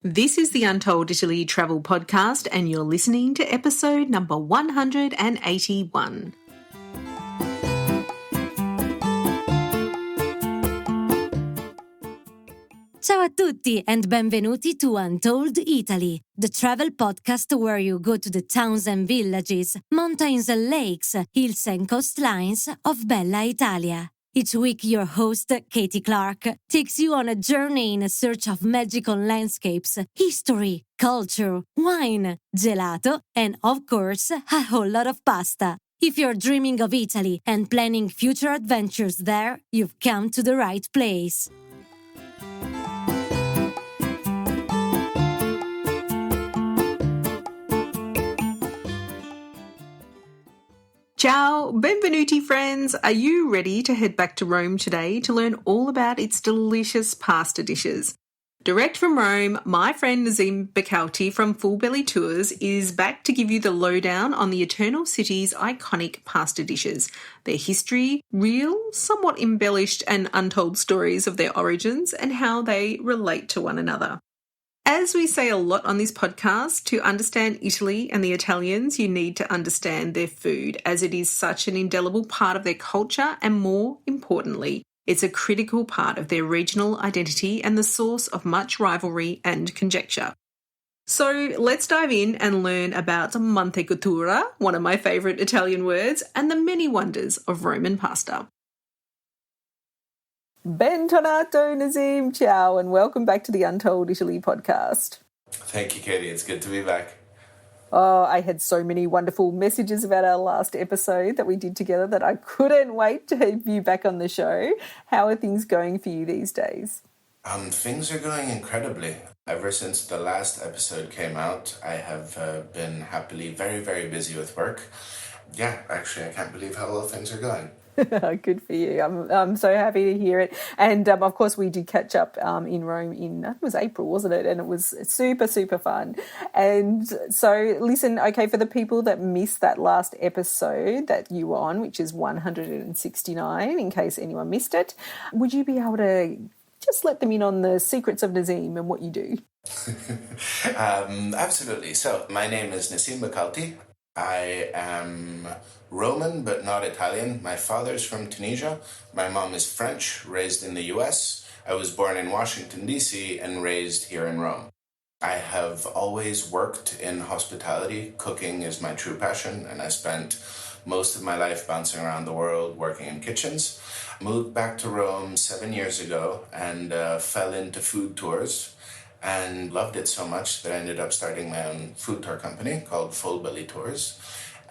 This is the Untold Italy travel podcast, and you're listening to episode number 181. Ciao a tutti and benvenuti to Untold Italy, the travel podcast where you go to the towns and villages, mountains and lakes, hills and coastlines of Bella Italia. Each week, your host, Katie Clark, takes you on a journey in search of magical landscapes, history, culture, wine, gelato, and of course, a whole lot of pasta. If you're dreaming of Italy and planning future adventures there, you've come to the right place. Ciao, benvenuti friends. Are you ready to head back to Rome today to learn all about its delicious pasta dishes? Direct from Rome, my friend Nesim Bekalti from Full Belly Tours is back to give you the lowdown on the Eternal City's iconic pasta dishes, their history, real, somewhat embellished and untold stories of their origins, and how they relate to one another. As we say a lot on this podcast, to understand Italy and the Italians, you need to understand their food, as it is such an indelible part of their culture and, more importantly, it's a critical part of their regional identity and the source of much rivalry and conjecture. So let's dive in and learn about mantecatura, one of my favourite Italian words, and the many wonders of Roman pasta. Bentornato, Nesim. Ciao, and welcome back to the Untold Italy podcast. Thank you, Katie. It's good to be back. Oh, I had so many wonderful messages about our last episode that we did together that I couldn't wait to have you back on the show. How are things going for you these days? Things are going incredibly. Ever since the last episode came out, I have been happily very, very busy with work. Yeah, actually, I can't believe how well things are going. Good for you. I'm so happy to hear it. And of course, we did catch up in Rome it was April, wasn't it? And it was super, super fun. And so listen, okay, for the people that missed that last episode that you were on, which is 169, in case anyone missed it, would you be able to just let them in on the secrets of Nesim and what you do? Absolutely. So my name is Nesim Bekalti. I am Roman, but not Italian. My father's from Tunisia. My mom is French, raised in the US. I was born in Washington, D.C. and raised here in Rome. I have always worked in hospitality. Cooking is my true passion, and I spent most of my life bouncing around the world working in kitchens. Moved back to Rome 7 years ago and fell into food tours and loved it so much that I ended up starting my own food tour company called Full Belly Tours.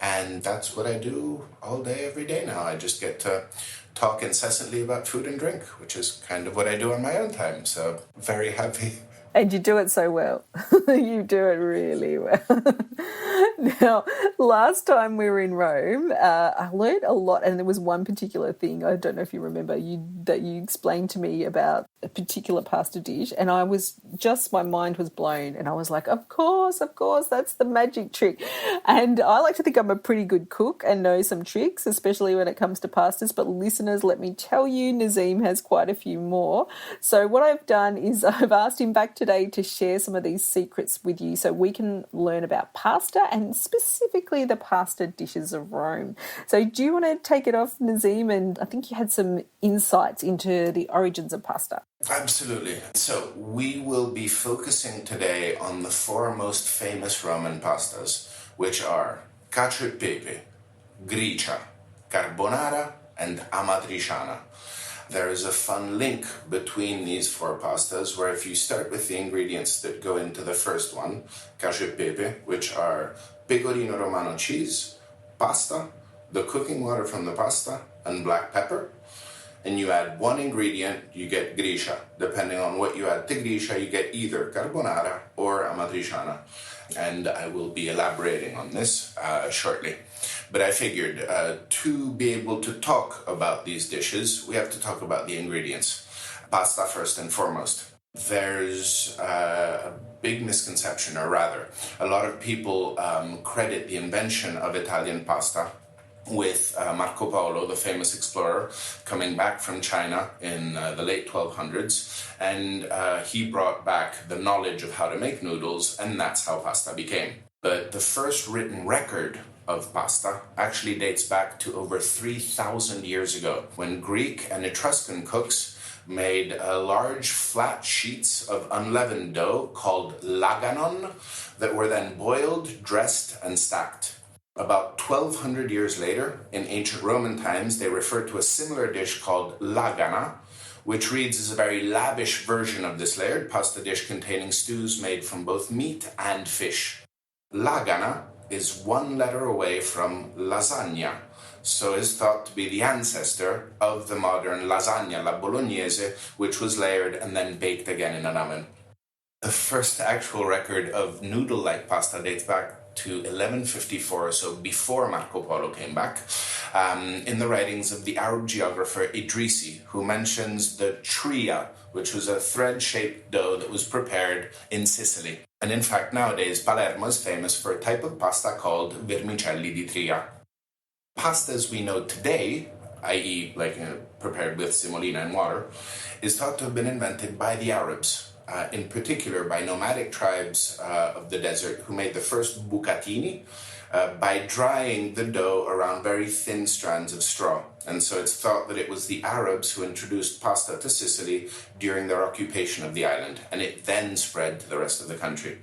And that's what I do all day, every day now. I just get to talk incessantly about food and drink, which is kind of what I do on my own time. So very happy. And you do it so well. You do it really well. Now, last time we were in Rome, I learned a lot, and there was one particular thing, I don't know if you remember, that you explained to me about a particular pasta dish, and my mind was blown, and I was like, of course, that's the magic trick. And I like to think I'm a pretty good cook and know some tricks, especially when it comes to pastas, but listeners, let me tell you, Nesim has quite a few more. So what I've done is I've asked him back today to share some of these secrets with you so we can learn about pasta and specifically the pasta dishes of Rome. So do you want to take it off, Nesim? And I think you had some insights into the origins of pasta. Absolutely. So we will be focusing today on the four most famous Roman pastas, which are cacioepepe, gricia, carbonara, and amatriciana. There is a fun link between these four pastas where if you start with the ingredients that go into the first one, cacioepepe, which are pecorino romano cheese, pasta, the cooking water from the pasta, and black pepper, and you add one ingredient, you get gricia. Depending on what you add to gricia, you get either carbonara or amatriciana. And I will be elaborating on this shortly. But I figured to be able to talk about these dishes, we have to talk about the ingredients. Pasta first and foremost. There's a big misconception, or rather, a lot of people credit the invention of Italian pasta with Marco Polo, the famous explorer, coming back from China in the late 1200s, and he brought back the knowledge of how to make noodles, and that's how pasta became. But the first written record of pasta actually dates back to over 3,000 years ago, when Greek and Etruscan cooks made large flat sheets of unleavened dough called laganon that were then boiled, dressed, and stacked. About 1,200 years later, in ancient Roman times, they referred to a similar dish called lagana, which reads as a very lavish version of this layered pasta dish containing stews made from both meat and fish. Lagana is one letter away from lasagna, so is thought to be the ancestor of the modern lasagna, la bolognese, which was layered and then baked again in an oven. The first actual record of noodle-like pasta dates back to 1154, so before Marco Polo came back, in the writings of the Arab geographer Idrisi, who mentions the tria, which was a thread-shaped dough that was prepared in Sicily. And in fact, nowadays, Palermo is famous for a type of pasta called vermicelli di tria. Pasta as we know today, i.e. prepared with semolina and water, is thought to have been invented by the Arabs. In particular by nomadic tribes of the desert who made the first bucatini by drying the dough around very thin strands of straw. And so it's thought that it was the Arabs who introduced pasta to Sicily during their occupation of the island, and it then spread to the rest of the country.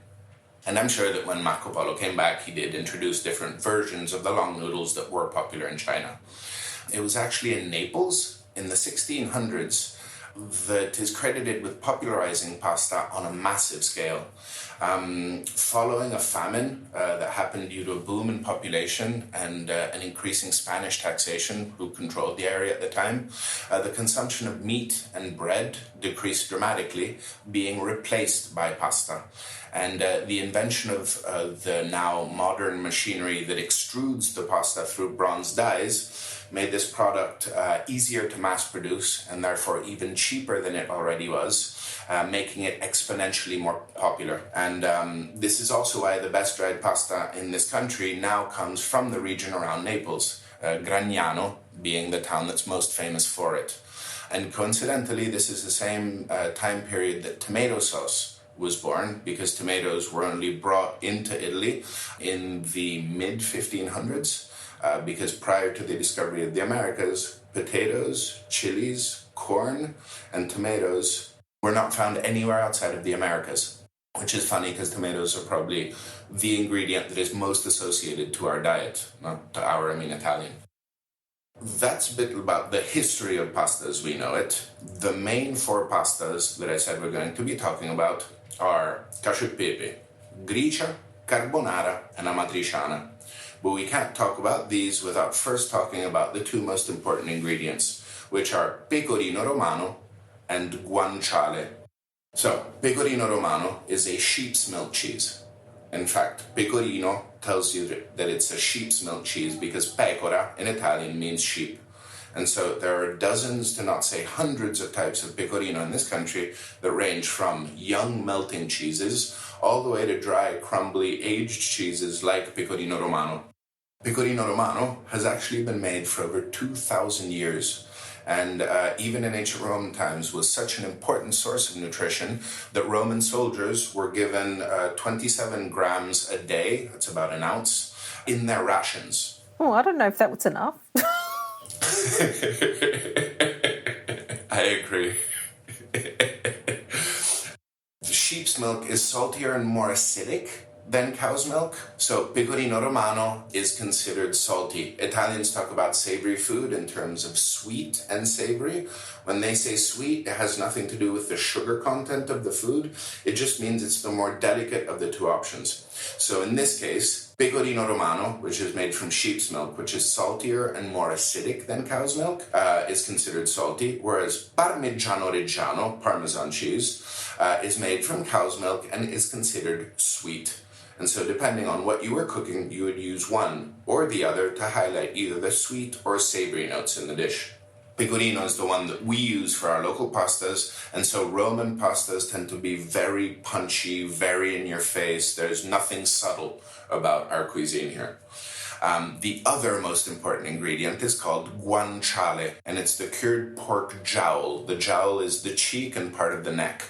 And I'm sure that when Marco Polo came back, he did introduce different versions of the long noodles that were popular in China. It was actually in Naples in the 1600s that is credited with popularizing pasta on a massive scale. Following a famine that happened due to a boom in population and an increasing Spanish taxation who controlled the area at the time, the consumption of meat and bread decreased dramatically, being replaced by pasta. And the invention of the now modern machinery that extrudes the pasta through bronze dies made this product easier to mass produce and therefore even cheaper than it already was, making it exponentially more popular. And this is also why the best dried pasta in this country now comes from the region around Naples, Gragnano being the town that's most famous for it. And coincidentally, this is the same time period that tomato sauce was born, because tomatoes were only brought into Italy in the mid-1500s. Because prior to the discovery of the Americas, potatoes, chilies, corn, and tomatoes were not found anywhere outside of the Americas, which is funny because tomatoes are probably the ingredient that is most associated to our diet, not to our, I mean Italian. That's a bit about the history of pasta as we know it. The main four pastas that I said we're going to be talking about are cacioepepe, gricia, carbonara, and amatriciana. But we can't talk about these without first talking about the two most important ingredients, which are pecorino romano and guanciale. So, pecorino romano is a sheep's milk cheese. In fact, pecorino tells you that it's a sheep's milk cheese because pecora in Italian means sheep. And so there are dozens, to not say hundreds, of types of pecorino in this country that range from young melting cheeses all the way to dry, crumbly, aged cheeses like pecorino romano. Pecorino romano has actually been made for over 2,000 years, and even in ancient Roman times was such an important source of nutrition that Roman soldiers were given 27 grams a day, that's about an ounce, in their rations. Oh, I don't know if that was enough. I agree. Sheep's milk is saltier and more acidic than cow's milk, so pecorino romano is considered salty. Italians talk about savory food in terms of sweet and savory. When they say sweet, it has nothing to do with the sugar content of the food. It just means it's the more delicate of the two options. So in this case, pecorino romano, which is made from sheep's milk, which is saltier and more acidic than cow's milk, is considered salty, whereas parmigiano reggiano, Parmesan cheese, is made from cow's milk and is considered sweet. And so depending on what you were cooking, you would use one or the other to highlight either the sweet or savory notes in the dish. Pecorino is the one that we use for our local pastas, and so Roman pastas tend to be very punchy, very in your face. There's nothing subtle about our cuisine here. The other most important ingredient is called guanciale, and it's the cured pork jowl. The jowl is the cheek and part of the neck.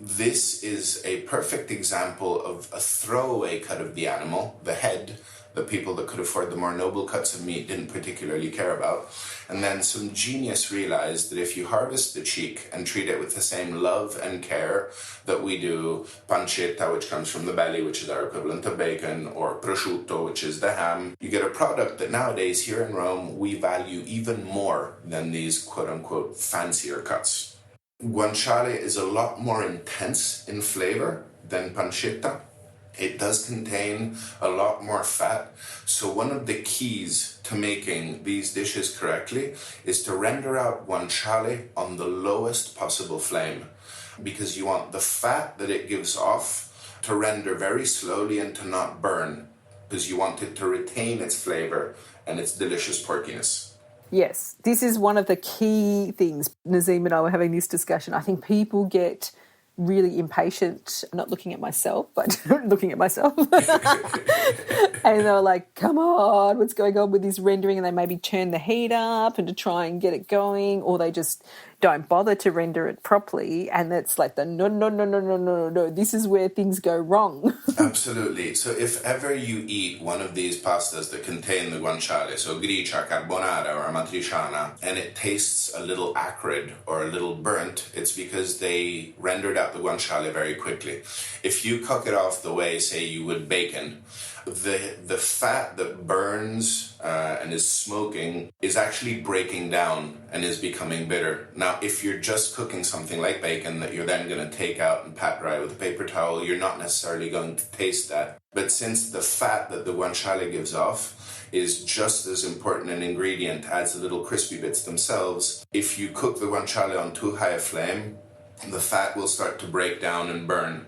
This is a perfect example of a throwaway cut of the animal, the head. The people that could afford the more noble cuts of meat didn't particularly care about. And then some genius realized that if you harvest the cheek and treat it with the same love and care that we do pancetta, which comes from the belly, which is our equivalent of bacon, or prosciutto, which is the ham, you get a product that nowadays here in Rome we value even more than these quote-unquote fancier cuts. Guanciale is a lot more intense in flavor than pancetta. It does contain a lot more fat. So one of the keys to making these dishes correctly is to render out guanciale on the lowest possible flame, because you want the fat that it gives off to render very slowly and to not burn, because you want it to retain its flavor and its delicious porkiness. Yes, this is one of the key things. Nesim and I were having this discussion. I think people get really impatient, not looking at myself, but looking at myself. And they're like, come on, what's going on with this rendering? And they maybe turn the heat up and to try and get it going, or they just don't bother to render it properly. And it's like no, this is where things go wrong. Absolutely. So if ever you eat one of these pastas that contain the guanciale, so gricia, carbonara, or amatriciana, and it tastes a little acrid or a little burnt, it's because they rendered out the guanciale very quickly. If you cook it off the way, say, you would bacon, the fat that burns and is smoking is actually breaking down and is becoming bitter. Now, if you're just cooking something like bacon that you're then going to take out and pat dry with a paper towel, you're not necessarily going to taste that. But since the fat that the guanciale gives off is just as important an ingredient as the little crispy bits themselves, if you cook the guanciale on too high a flame, the fat will start to break down and burn.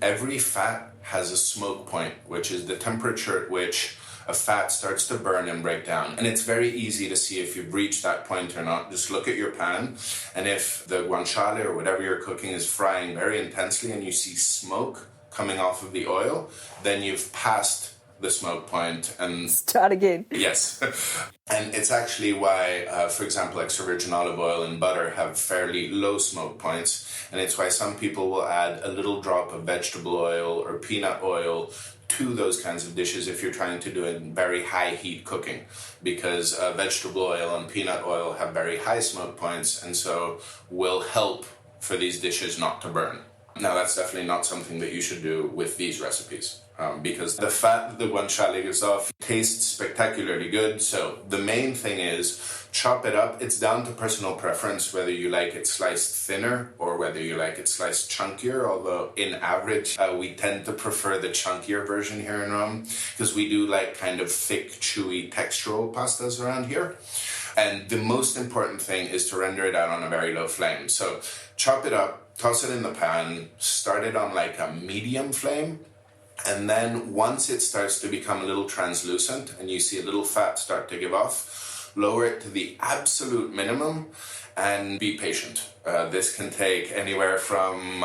Every fat has a smoke point, which is the temperature at which a fat starts to burn and break down. And it's very easy to see if you've reached that point or not. Just look at your pan, and if the guanciale or whatever you're cooking is frying very intensely and you see smoke coming off of the oil, then you've passed the smoke point and Start again. Yes. And it's actually why, for example, extra virgin olive oil and butter have fairly low smoke points. And it's why some people will add a little drop of vegetable oil or peanut oil to those kinds of dishes if you're trying to do it in very high heat cooking, because vegetable oil and peanut oil have very high smoke points and so will help for these dishes not to burn. Now, that's definitely not something that you should do with these recipes. Because the fat that the guanciale gives off tastes spectacularly good. So the main thing is chop it up. It's down to personal preference whether you like it sliced thinner or whether you like it sliced chunkier, although in average we tend to prefer the chunkier version here in Rome, because we do like kind of thick, chewy, textural pastas around here. And the most important thing is to render it out on a very low flame. So chop it up, toss it in the pan, start it on like a medium flame. And then once it starts to become a little translucent and you see a little fat start to give off, lower it to the absolute minimum and be patient. This can take anywhere from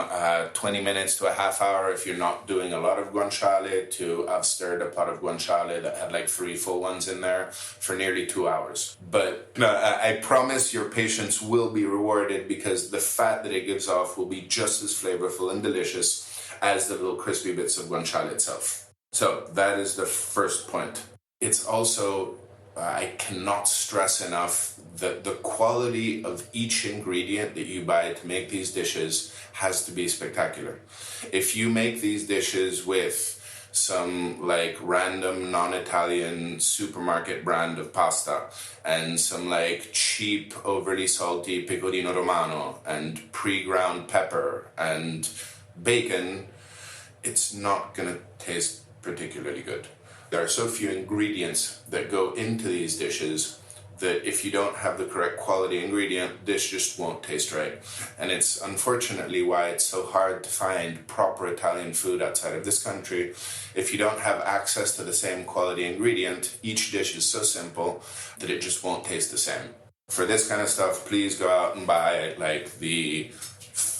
20 minutes to a half hour if you're not doing a lot of guanciale, to I've stirred a pot of guanciale that had like 3 full ones in there for nearly 2 hours. But I promise your patience will be rewarded, because the fat that it gives off will be just as flavorful and delicious as the little crispy bits of guanciale itself. So that is the first point. It's also, I cannot stress enough that the quality of each ingredient that you buy to make these dishes has to be spectacular. If you make these dishes with some like random non-Italian supermarket brand of pasta and some like cheap, overly salty pecorino romano and pre-ground pepper and bacon, it's not going to taste particularly good. There are so few ingredients that go into these dishes that if you don't have the correct quality ingredient, this just won't taste right. And it's unfortunately why it's so hard to find proper Italian food outside of this country. If you don't have access to the same quality ingredient, each dish is so simple that it just won't taste the same. For this kind of stuff, please go out and buy like the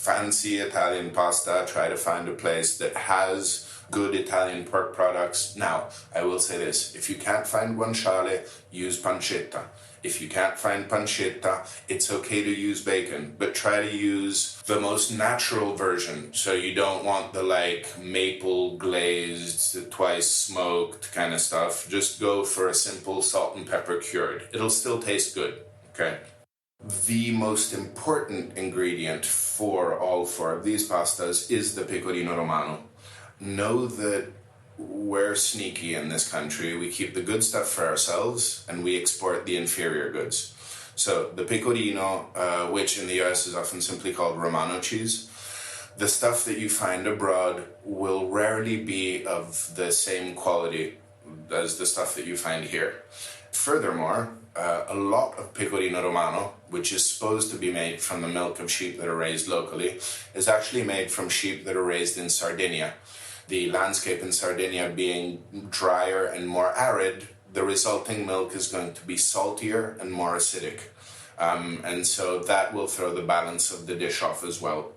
fancy Italian pasta, try to find a place that has good Italian pork products. Now, I will say this, if you can't find guanciale, use pancetta. If you can't find pancetta, it's okay to use bacon, but try to use the most natural version. So you don't want the maple glazed, twice smoked kind of stuff. Just go for a simple salt and pepper cured. It'll still taste good, okay? The most important ingredient for all four of these pastas is the pecorino romano. Know that we're sneaky in this country. We keep the good stuff for ourselves and we export the inferior goods. So the pecorino, which in the US is often simply called Romano cheese, the stuff that you find abroad will rarely be of the same quality as the stuff that you find here. Furthermore, a lot of pecorino romano, which is supposed to be made from the milk of sheep that are raised locally, is actually made from sheep that are raised in Sardinia. The landscape in Sardinia being drier and more arid, the resulting milk is going to be saltier and more acidic. And so that will throw the balance of the dish off as well.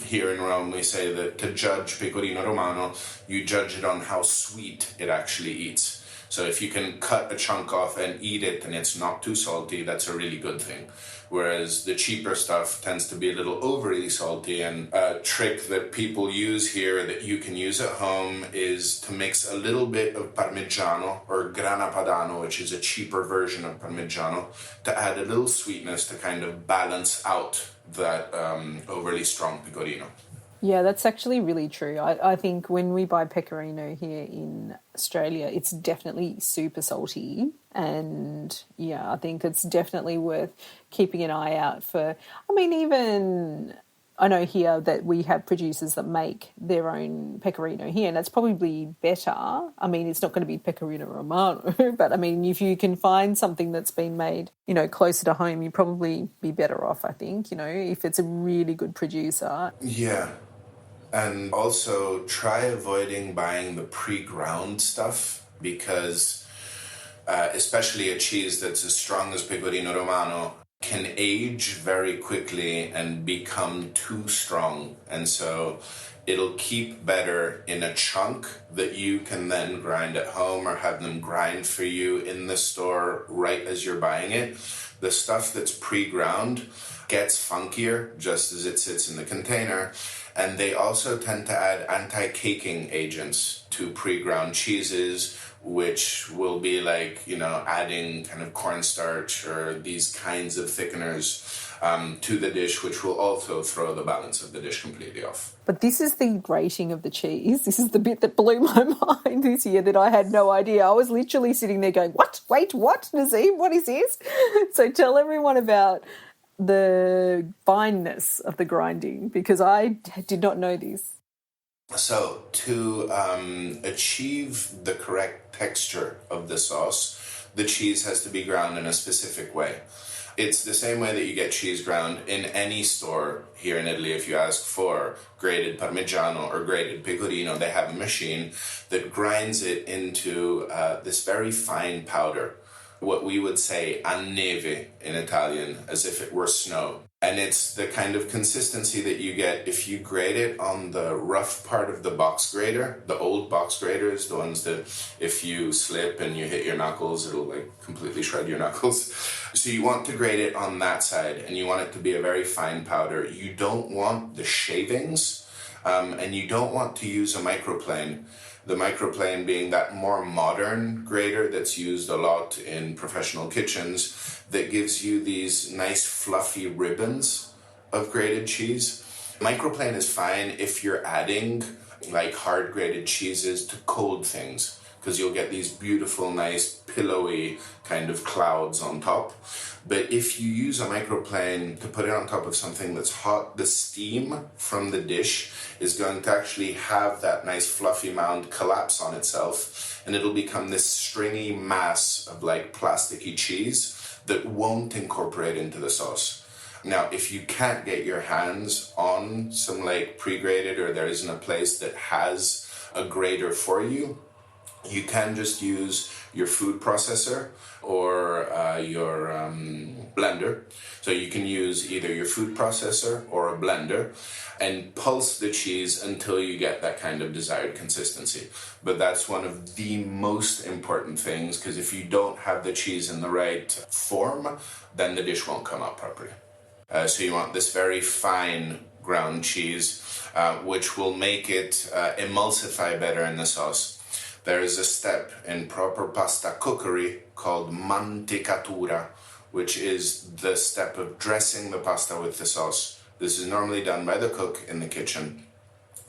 Here in Rome, we say that to judge pecorino romano, you judge it on how sweet it actually eats. So if you can cut a chunk off and eat it and it's not too salty, that's a really good thing. Whereas the cheaper stuff tends to be a little overly salty, and a trick that people use here that you can use at home is to mix a little bit of Parmigiano or Grana Padano, which is a cheaper version of Parmigiano, to add a little sweetness to kind of balance out that overly strong pecorino. Yeah, that's actually really true. I think when we buy pecorino here in Australia, it's definitely super salty. And yeah, I think it's definitely worth keeping an eye out for. I mean, even I know here that we have producers that make their own pecorino here, and that's probably better. I mean, it's not going to be pecorino romano, but I mean, if you can find something that's been made, closer to home, you'd probably be better off, I think, if it's a really good producer. Yeah. And also try avoiding buying the pre-ground stuff, because especially a cheese that's as strong as pecorino romano can age very quickly and become too strong. And so it'll keep better in a chunk that you can then grind at home or have them grind for you in the store right as you're buying it. The stuff that's pre-ground gets funkier just as it sits in the container. And they also tend to add anti-caking agents to pre-ground cheeses, which will be adding kind of cornstarch or these kinds of thickeners to the dish, which will also throw the balance of the dish completely off. But this is the grating of the cheese. This is the bit that blew my mind this year that I had no idea. I was literally sitting there going, what? Wait, what? Nesim, what is this? So tell everyone about the fineness of the grinding, because I did not know this. So to achieve the correct texture of the sauce, the cheese has to be ground in a specific way. It's the same way that you get cheese ground in any store here in Italy. If you ask for grated Parmigiano or grated Pecorino, they have a machine that grinds it into this very fine powder, what we would say a neve in Italian, as if it were snow. And it's the kind of consistency that you get if you grate it on the rough part of the box grater, the old box graters, the ones that if you slip and you hit your knuckles, it'll completely shred your knuckles. So you want to grate it on that side, and you want it to be a very fine powder. You don't want the shavings, and you don't want to use a microplane. The microplane being that more modern grater that's used a lot in professional kitchens that gives you these nice fluffy ribbons of grated cheese. Microplane is fine if you're adding hard grated cheeses to cold things, because you'll get these beautiful, nice, pillowy kind of clouds on top. But if you use a microplane to put it on top of something that's hot, the steam from the dish is going to actually have that nice fluffy mound collapse on itself, and it'll become this stringy mass of plasticky cheese that won't incorporate into the sauce. Now, if you can't get your hands on some pre-grated, or there isn't a place that has a grater for you, You can just use your food processor or your blender. So you can use either your food processor or a blender and pulse the cheese until you get that kind of desired consistency. But that's one of the most important things, because if you don't have the cheese in the right form, then the dish won't come out properly. So you want this very fine ground cheese, which will make it emulsify better in the sauce. There is a step in proper pasta cookery called mantecatura, which is the step of dressing the pasta with the sauce. This is normally done by the cook in the kitchen.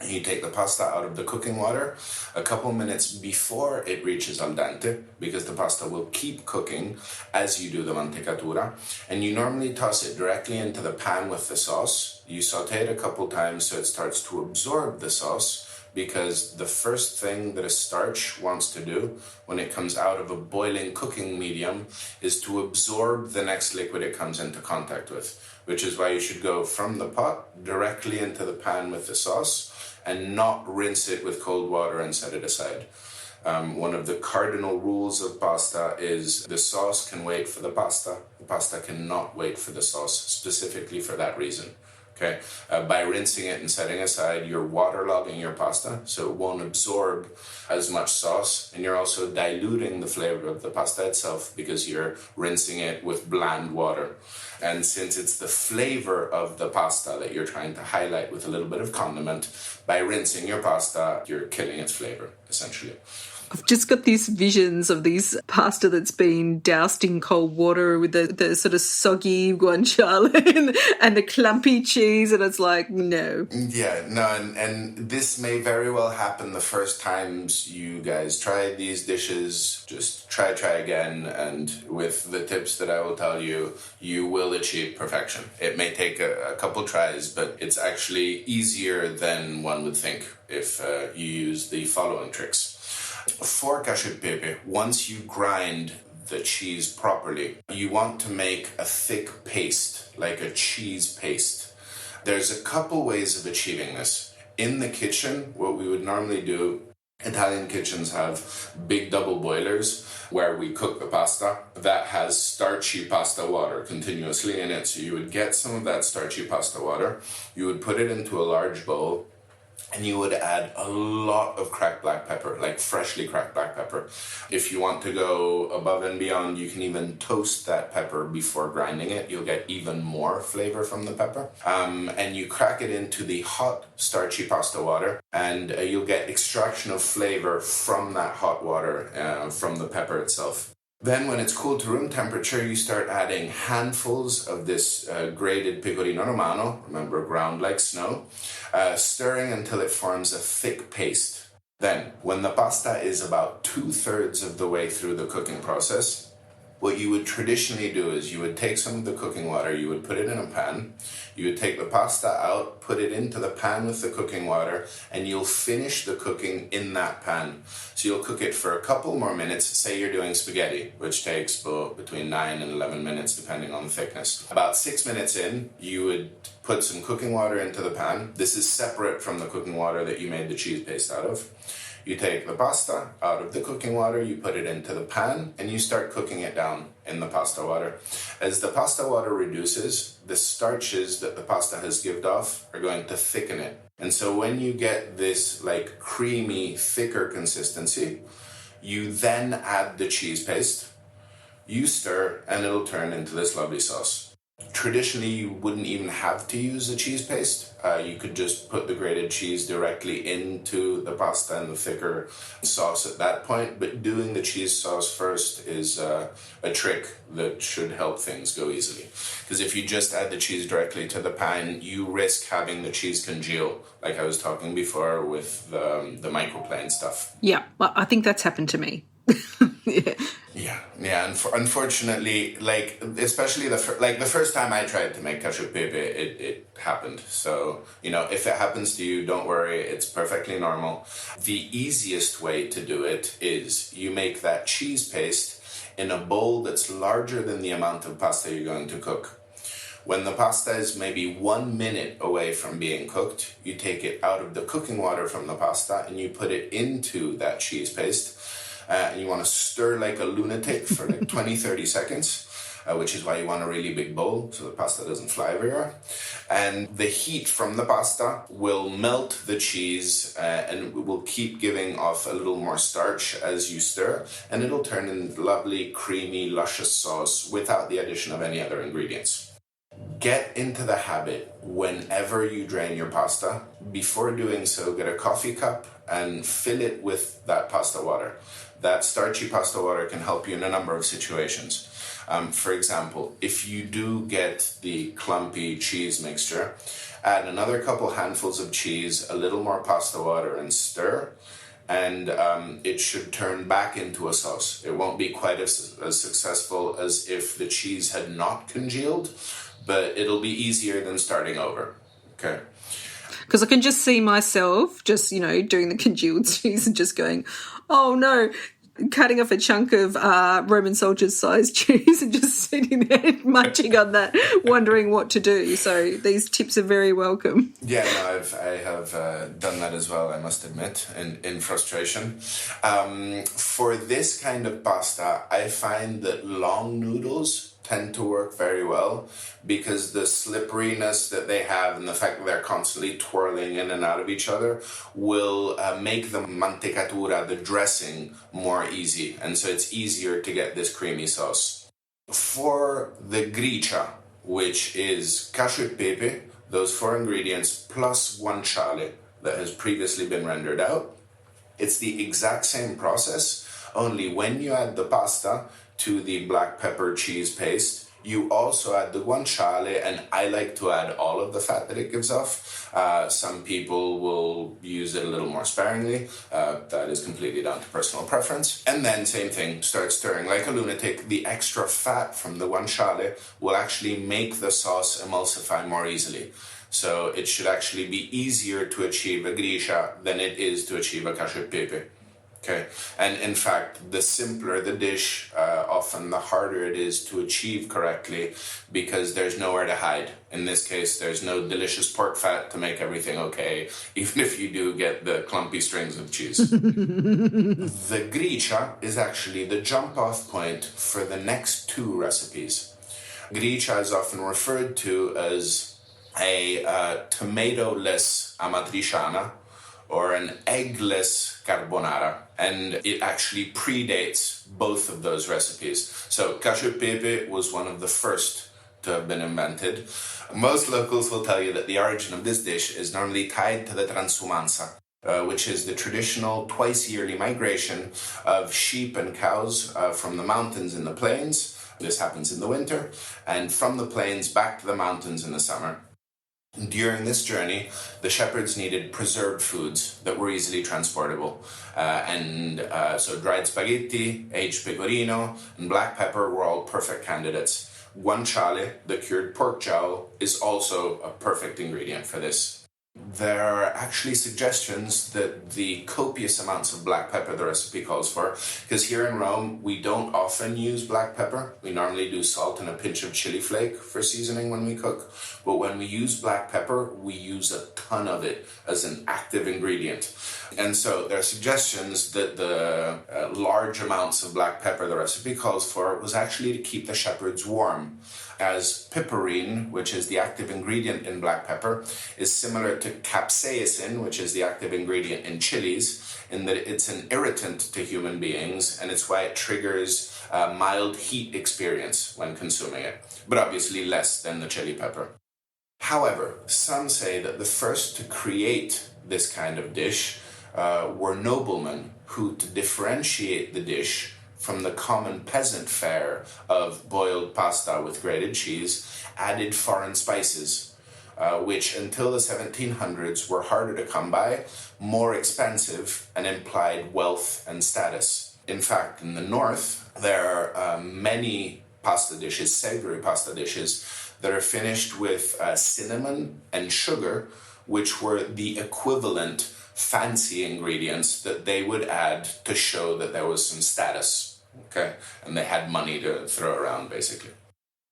You take the pasta out of the cooking water a couple minutes before it reaches al dente, because the pasta will keep cooking as you do the mantecatura. And you normally toss it directly into the pan with the sauce. You saute it a couple times so it starts to absorb the sauce, because the first thing that a starch wants to do when it comes out of a boiling cooking medium is to absorb the next liquid it comes into contact with, which is why you should go from the pot directly into the pan with the sauce and not rinse it with cold water and set it aside. One of the cardinal rules of pasta is the sauce can wait for the pasta cannot wait for the sauce, specifically for that reason. Okay, by rinsing it and setting aside, you're waterlogging your pasta, so it won't absorb as much sauce, and you're also diluting the flavor of the pasta itself because you're rinsing it with bland water. And since it's the flavor of the pasta that you're trying to highlight with a little bit of condiment, by rinsing your pasta, you're killing its flavor, essentially. I've just got these visions of these pasta that's been doused in cold water with the sort of soggy guanciale and the clumpy cheese, and it's like, no. Yeah, no, and this may very well happen the first times you guys try these dishes. Just try again, and with the tips that I will tell you, you will achieve perfection. It may take a couple tries, but it's actually easier than one would think if you use the following tricks. For cacioepepe, once you grind the cheese properly, you want to make a thick paste, like a cheese paste. There's a couple ways of achieving this. In the kitchen, what we would normally do, Italian kitchens have big double boilers where we cook the pasta that has starchy pasta water continuously in it. So you would get some of that starchy pasta water, you would put it into a large bowl, and you would add a lot of cracked black pepper, like freshly cracked black pepper. If you want to go above and beyond, you can even toast that pepper before grinding it. You'll get even more flavor from the pepper. And you crack it into the hot, starchy pasta water, and you'll get extraction of flavor from that hot water, from the pepper itself. Then when it's cooled to room temperature, you start adding handfuls of this grated pecorino romano, remember ground like snow, stirring until it forms a thick paste. Then, when the pasta is about 2/3 of the way through the cooking process, what you would traditionally do is you would take some of the cooking water, you would put it in a pan, you would take the pasta out, put it into the pan with the cooking water, and you'll finish the cooking in that pan. So you'll cook it for a couple more minutes. Say you're doing spaghetti, which takes between 9 and 11 minutes, depending on the thickness. About 6 minutes in, you would put some cooking water into the pan. This is separate from the cooking water that you made the cheese paste out of. You take the pasta out of the cooking water, you put it into the pan, and you start cooking it down in the pasta water. As the pasta water reduces, the starches that the pasta has given off are going to thicken it. And so when you get this like creamy, thicker consistency, you then add the cheese paste, you stir, and it'll turn into this lovely sauce. Traditionally, you wouldn't even have to use a cheese paste. You could just put the grated cheese directly into the pasta and the thicker sauce at that point. But doing the cheese sauce first is a trick that should help things go easily. Because if you just add the cheese directly to the pan, you risk having the cheese congeal, like I was talking before with the microplane stuff. Yeah, well, I think that's happened to me. Yeah. Unfortunately, like especially the first time I tried to make cacioepepe, it happened. So if it happens to you, don't worry. It's perfectly normal. The easiest way to do it is you make that cheese paste in a bowl that's larger than the amount of pasta you're going to cook. When the pasta is maybe 1 minute away from being cooked, you take it out of the cooking water from the pasta and you put it into that cheese paste. And you want to stir like a lunatic for like 20-30 seconds. Which is why you want a really big bowl so the pasta doesn't fly everywhere. And the heat from the pasta will melt the cheese and will keep giving off a little more starch as you stir, and it'll turn into lovely, creamy, luscious sauce without the addition of any other ingredients. Get into the habit whenever you drain your pasta. Before doing so, get a coffee cup and fill it with that pasta water. That starchy pasta water can help you in a number of situations. For example, if you do get the clumpy cheese mixture, add another couple handfuls of cheese, a little more pasta water, and stir. And it should turn back into a sauce. It won't be quite as successful as if the cheese had not congealed, but it'll be easier than starting over. Okay. Because I can just see myself just, doing the congealed cheese and just going, oh no, cutting off a chunk of Roman soldiers-sized cheese and just sitting there munching on that, wondering what to do. So these tips are very welcome. Yeah, no, I have done that as well, I must admit, in frustration. For this kind of pasta, I find that long noodles tend to work very well because the slipperiness that they have and the fact that they're constantly twirling in and out of each other will make the mantecatura, the dressing, more easy. And so it's easier to get this creamy sauce. For the gricia, which is cacioepepe, those 4 ingredients, plus guanciale that has previously been rendered out, it's the exact same process, only when you add the pasta to the black pepper cheese paste, you also add the guanciale, and I like to add all of the fat that it gives off. Some people will use it a little more sparingly. That is completely down to personal preference. And then same thing, start stirring like a lunatic. The extra fat from the guanciale will actually make the sauce emulsify more easily. So it should actually be easier to achieve a gricia than it is to achieve a cacioepepe. Okay, and in fact, the simpler the dish, often the harder it is to achieve correctly because there's nowhere to hide. In this case, there's no delicious pork fat to make everything okay, even if you do get the clumpy strings of cheese. The gricia is actually the jump-off point for the next 2 recipes. Gricia is often referred to as a tomato-less amatriciana, or an eggless carbonara, and it actually predates both of those recipes. So cacioepepe was one of the first to have been invented. Most locals will tell you that the origin of this dish is normally tied to the transumanza, which is the traditional twice-yearly migration of sheep and cows from the mountains in the plains. This happens in the winter, and from the plains back to the mountains in the summer. During this journey, the shepherds needed preserved foods that were easily transportable. So dried spaghetti, aged pecorino, and black pepper were all perfect candidates. Guanciale, the cured pork jowl, is also a perfect ingredient for this. There are actually suggestions that the copious amounts of black pepper the recipe calls for, because here in Rome, we don't often use black pepper. We normally do salt and a pinch of chili flake for seasoning when we cook. But when we use black pepper, we use a ton of it as an active ingredient. And so there are suggestions that the large amounts of black pepper the recipe calls for was actually to keep the shepherds warm, as piperine, which is the active ingredient in black pepper, is similar to capsaicin, which is the active ingredient in chilies, in that it's an irritant to human beings, and it's why it triggers a mild heat experience when consuming it, but obviously less than the chili pepper. However, some say that the first to create this kind of dish were noblemen who, to differentiate the dish from the common peasant fare of boiled pasta with grated cheese, added foreign spices, which until the 1700s were harder to come by, more expensive, and implied wealth and status. In fact, in the north, there are many pasta dishes, savory pasta dishes, that are finished with cinnamon and sugar, which were the equivalent fancy ingredients that they would add to show that there was some status, okay? And they had money to throw around, basically.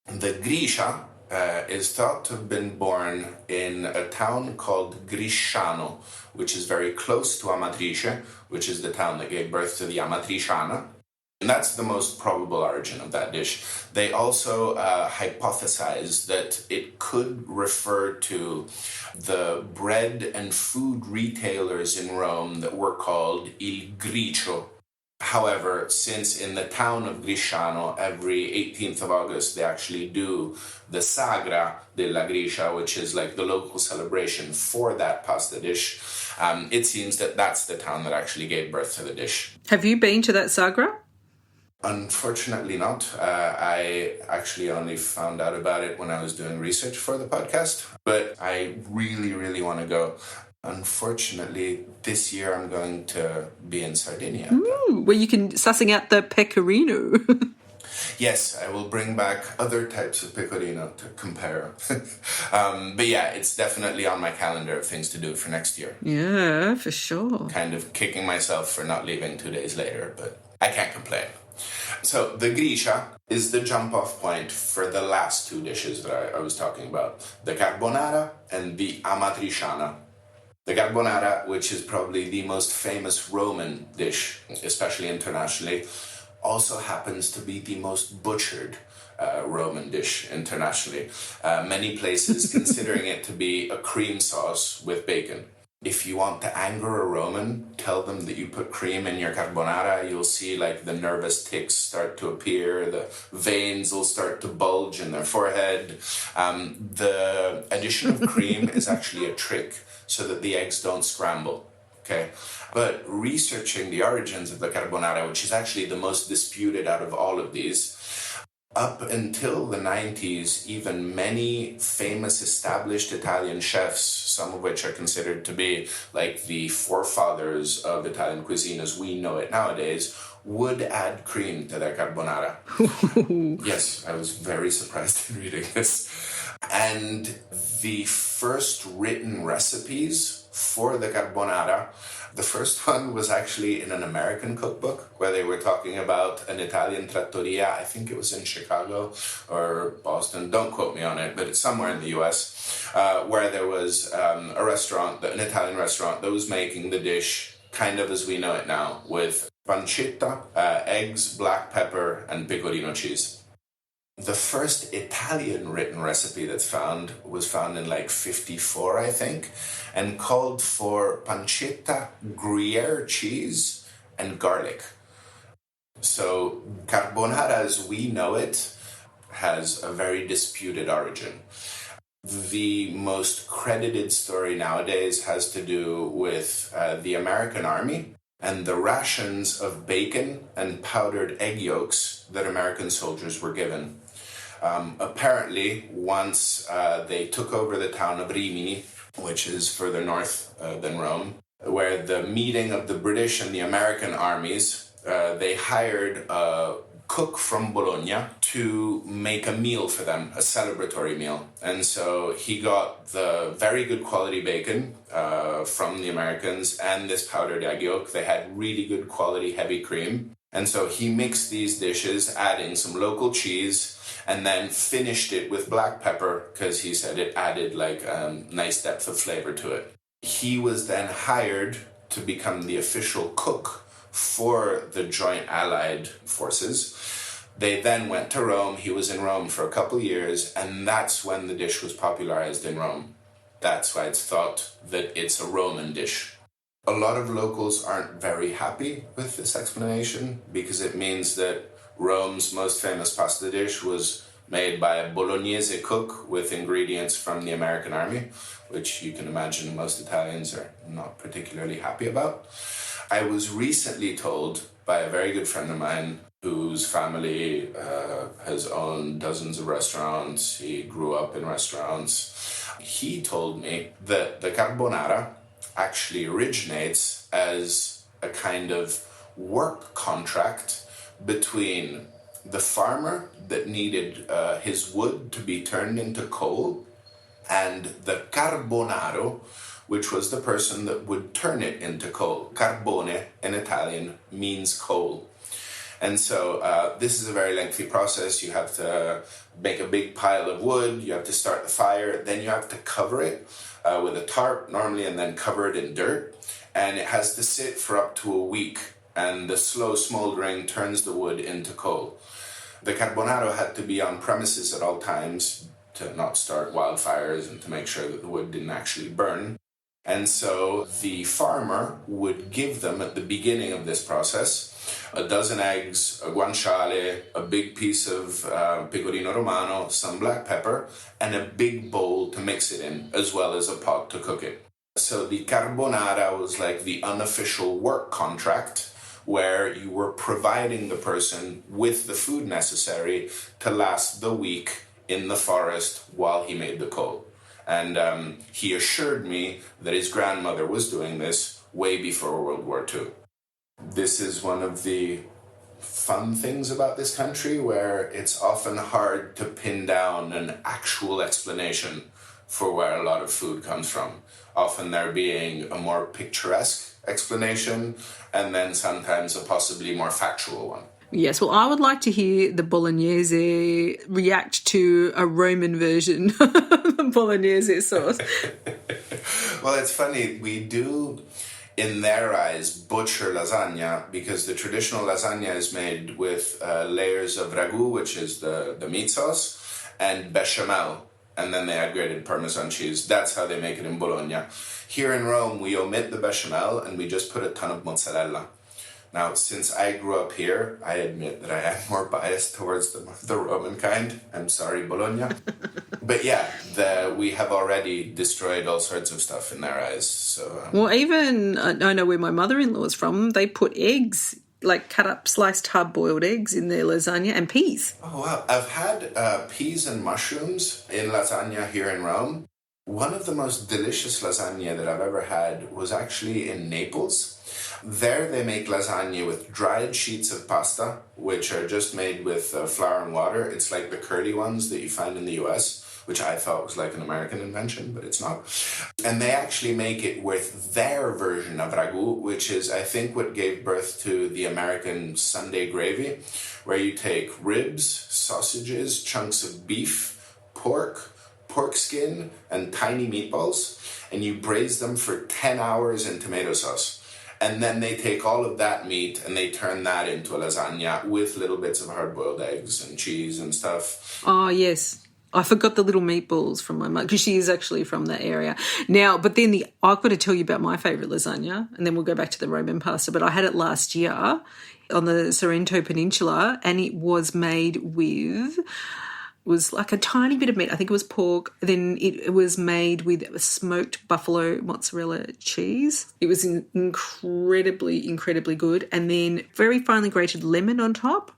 The gricia is thought to have been born in a town called Grisciano, which is very close to Amatrice, which is the town that gave birth to the amatriciana. And that's the most probable origin of that dish. They also hypothesized that it could refer to the bread and food retailers in Rome that were called il gricio. However, since in the town of Grisciano, every 18th of August, they actually do the Sagra della Gricia, which is like the local celebration for that pasta dish, it seems that that's the town that actually gave birth to the dish. Have you been to that Sagra? Unfortunately not. I actually only found out about it when I was doing research for the podcast, but I really, really want to go. Unfortunately, this year I'm going to be in Sardinia. Ooh, where you can sussing out the pecorino. Yes, I will bring back other types of pecorino to compare. But yeah, it's definitely on my calendar of things to do for next year. Yeah, for sure. Kind of kicking myself for not leaving 2 days later, but I can't complain. So the gricia is the jump-off point for the last two dishes that I was talking about, the carbonara and the amatriciana. The carbonara, which is probably the most famous Roman dish, especially internationally, also happens to be the most butchered Roman dish internationally. Many places considering it to be a cream sauce with bacon. If you want to anger a Roman, tell them that you put cream in your carbonara. You'll see like the nervous tics start to appear. The veins will start to bulge in their forehead. The addition of cream is actually a trick so that the eggs don't scramble. Okay, but researching the origins of the carbonara, which is actually the most disputed out of all of these, up until the 90s, even many famous established Italian chefs, some of which are considered to be like the forefathers of Italian cuisine as we know it nowadays, would add cream to their carbonara. Yes, I was very surprised in reading this. And the first written recipes for the carbonara, the first one was actually in an American cookbook where they were talking about an Italian trattoria. I think it was in Chicago or Boston. Don't quote me on it, but it's somewhere in the US where there was a restaurant, an Italian restaurant that was making the dish kind of as we know it now with pancetta, eggs, black pepper, and pecorino cheese. The first Italian written recipe that's found was found in like 54, I think, and called for pancetta, Gruyere cheese, and garlic. So carbonara as we know it has a very disputed origin. The most credited story nowadays has to do with the American Army and the rations of bacon and powdered egg yolks that American soldiers were given. Apparently, once they took over the town of Rimini, which is further north than Rome, where the meeting of the British and the American armies, they hired a cook from Bologna to make a meal for them, a celebratory meal. And so he got the very good quality bacon from the Americans and this powdered egg yolk. They had really good quality heavy cream. And so he mixed these dishes, adding some local cheese, and then finished it with black pepper because he said it added like a nice depth of flavor to it. He was then hired to become the official cook for the Joint Allied Forces. They then went to Rome. He was in Rome for a couple years, and that's when the dish was popularized in Rome. That's why it's thought that it's a Roman dish. A lot of locals aren't very happy with this explanation because it means that Rome's most famous pasta dish was made by a Bolognese cook with ingredients from the American Army, which you can imagine most Italians are not particularly happy about. I was recently told by a very good friend of mine whose family has owned dozens of restaurants. He grew up in restaurants. He told me that the carbonara actually originates as a kind of work contract between the farmer that needed his wood to be turned into coal and the carbonaro, which was the person that would turn it into coal. Carbone in Italian means coal. And so this is a very lengthy process. You have to make a big pile of wood, you have to start the fire, then you have to cover it with a tarp normally, and then cover it in dirt. And it has to sit for up to a week, and the slow smoldering turns the wood into coal. The carbonara had to be on premises at all times to not start wildfires and to make sure that the wood didn't actually burn. And so the farmer would give them at the beginning of this process a dozen eggs, a guanciale, a big piece of pecorino romano, some black pepper, and a big bowl to mix it in, as well as a pot to cook it. So the carbonara was like the unofficial work contract, where you were providing the person with the food necessary to last the week in the forest while he made the coal. And he assured me that his grandmother was doing this way before World War II. This is one of the fun things about this country, where it's often hard to pin down an actual explanation for where a lot of food comes from. Often there being a more picturesque explanation, and then sometimes a possibly more factual one. Yes, well, I would like to hear the bolognese react to a Roman version of the bolognese sauce. Well, it's funny, we do, in their eyes, butcher lasagna, because the traditional lasagna is made with layers of ragu, which is the meat sauce, and bechamel, and then they add grated Parmesan cheese. That's how they make it in Bologna. Here in Rome, we omit the bechamel and we just put a ton of mozzarella. Now, since I grew up here, I admit that I am more biased towards the Roman kind. I'm sorry, Bologna. But yeah, we have already destroyed all sorts of stuff in their eyes. So, Well, even, I know where my mother-in-law is from, they put eggs, like cut up, sliced hard-boiled eggs in their lasagna, and peas. Oh, wow. I've had peas and mushrooms in lasagna here in Rome. One of the most delicious lasagna that I've ever had was actually in Naples. There they make lasagna with dried sheets of pasta, which are just made with flour and water. It's like the curly ones that you find in the US, which I thought was like an American invention, but it's not. And they actually make it with their version of ragu, which is, I think, what gave birth to the American Sunday gravy, where you take ribs, sausages, chunks of beef, pork skin, and tiny meatballs, and you braise them for 10 hours in tomato sauce. And then they take all of that meat and they turn that into a lasagna with little bits of hard-boiled eggs and cheese and stuff. Oh, yes. I forgot the little meatballs from my mum, because she is actually from that area. Now, but then I've got to tell you about my favourite lasagna, and then we'll go back to the Roman pasta. But I had it last year on the Sorrento Peninsula, and it was made with... was like a tiny bit of meat. I think it was pork. Then it was made with smoked buffalo mozzarella cheese. It was incredibly, incredibly good. And then very finely grated lemon on top.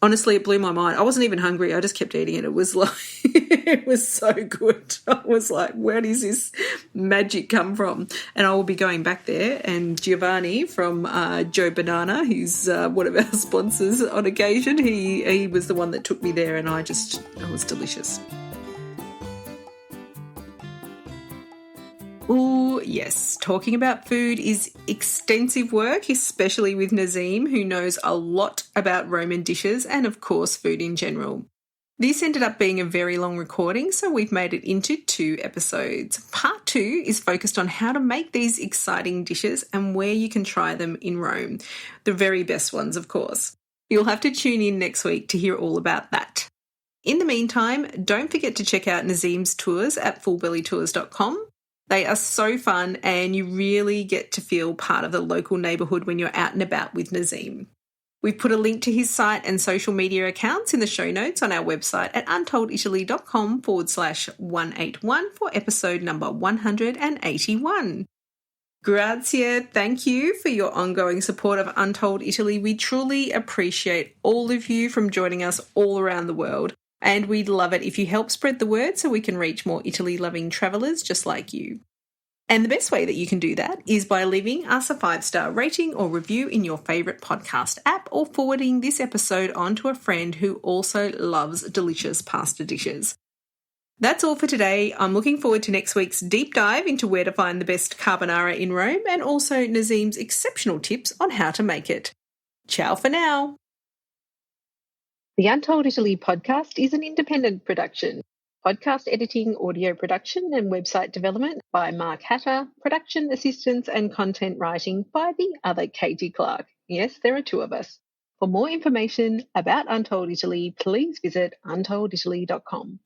Honestly, it blew my mind. I wasn't even hungry. I just kept eating it. It was like, it was so good. I was like, where does this magic come from? And I will be going back there. And Giovanni from Joe Banana, who's one of our sponsors on occasion, he was the one that took me there, and it was delicious. Oh, yes. Talking about food is extensive work, especially with Nesim, who knows a lot about Roman dishes and, of course, food in general. This ended up being a very long recording, so we've made it into 2 episodes. Part 2 is focused on how to make these exciting dishes and where you can try them in Rome. The very best ones, of course. You'll have to tune in next week to hear all about that. In the meantime, don't forget to check out Nesim's tours at fullbellytours.com. They are so fun, and you really get to feel part of the local neighbourhood when you're out and about with Nesim. We've put a link to his site and social media accounts in the show notes on our website at untolditaly.com/181 for episode number 181. Grazie, thank you for your ongoing support of Untold Italy. We truly appreciate all of you from joining us all around the world. And we'd love it if you help spread the word so we can reach more Italy-loving travellers just like you. And the best way that you can do that is by leaving us a 5-star rating or review in your favourite podcast app, or forwarding this episode on to a friend who also loves delicious pasta dishes. That's all for today. I'm looking forward to next week's deep dive into where to find the best carbonara in Rome, and also Nesim's exceptional tips on how to make it. Ciao for now. The Untold Italy podcast is an independent production. Podcast editing, audio production, and website development by Mark Hatter, production assistance and content writing by the other Katie Clark. Yes, there are two of us. For more information about Untold Italy, please visit untolditaly.com.